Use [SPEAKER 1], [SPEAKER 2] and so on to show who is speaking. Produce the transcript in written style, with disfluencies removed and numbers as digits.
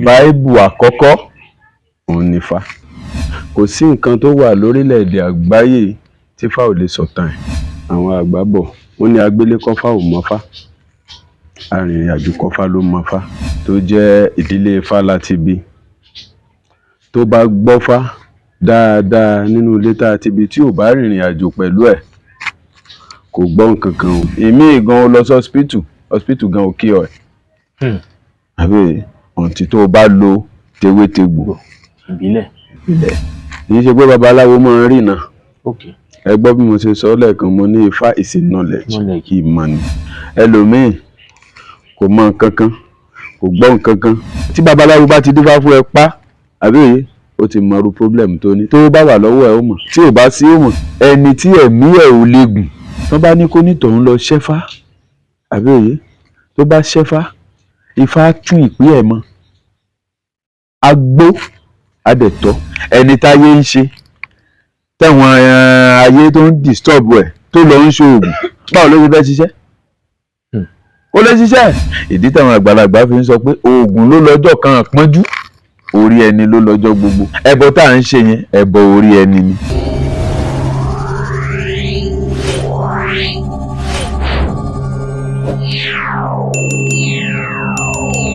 [SPEAKER 1] báíbù àkọ́kọ́ òun ni Ifá. Kò sí nǹkan tó wà lórílẹ̀‐èdè àgbáyé tí Ifá ò lè sọ̀tàn ẹ̀. Àwọn àgbà bọ̀ wọ́n ní agbélé kọ́fá ò mọ́fá, arìnrìn àjò kọ́fá ló mọ́fá, tó jẹ́ ìdílé Ifá láti bí. Tó bá gbọ́fá dáadáa nínú ilé tá a ti bí tí ò bá rìnrìn àjò pẹ̀lú ẹ̀ kò gbọ́ nǹkan kan o. Èmi gan o lọ sí hospital gan ò kí ọ ẹ̀. Àbí ọ̀ǹtí tó o bá lo tewétegbò
[SPEAKER 2] ìbílẹ̀.
[SPEAKER 1] kì í ṣe pé babaláwo máa ń rìnà. Ẹ gbọ́ bí mo ṣe sọ lẹ́ẹ̀kan, mo ní Ifá is a knowledge, ìmọ̀ ni. Ẹlòmíì kò mọ nǹkan kan, kò gbọ́ nǹkan kan. Tí babaláwo bá ti dífá fún ẹ pa, àbí ó ti mọrú problem tó ní. Tó bá wà lọ́wọ́ ẹ ó mọ̀, tí ò bá sí ó mọ̀. Ẹni tí ẹ̀mí ẹ̀ ò lè gùn tó bá ní kó nítòun lọ ṣẹ́fá, àbí òye tó bá ṣẹ́fá, Ifá tún ìpín ẹ̀ mọ́, agbó adẹ̀tọ́. Ẹni táyé ń ṣe táwọn ayé tó ń disturb ẹ̀ tó lọ ń ṣoògùn, báwo ló ṣe fẹ́ ṣiṣẹ́? Ó lè ṣiṣẹ́. Ìdí táwọn àgbàlagbà fi ń sọ pé oògùn ló lọ́jọ́ kan àpọ́njú, orí ẹni ló lọ́jọ́ gbogbo. Ẹbọ tá à ń ṣe yẹn ẹbọ orí ẹni ni.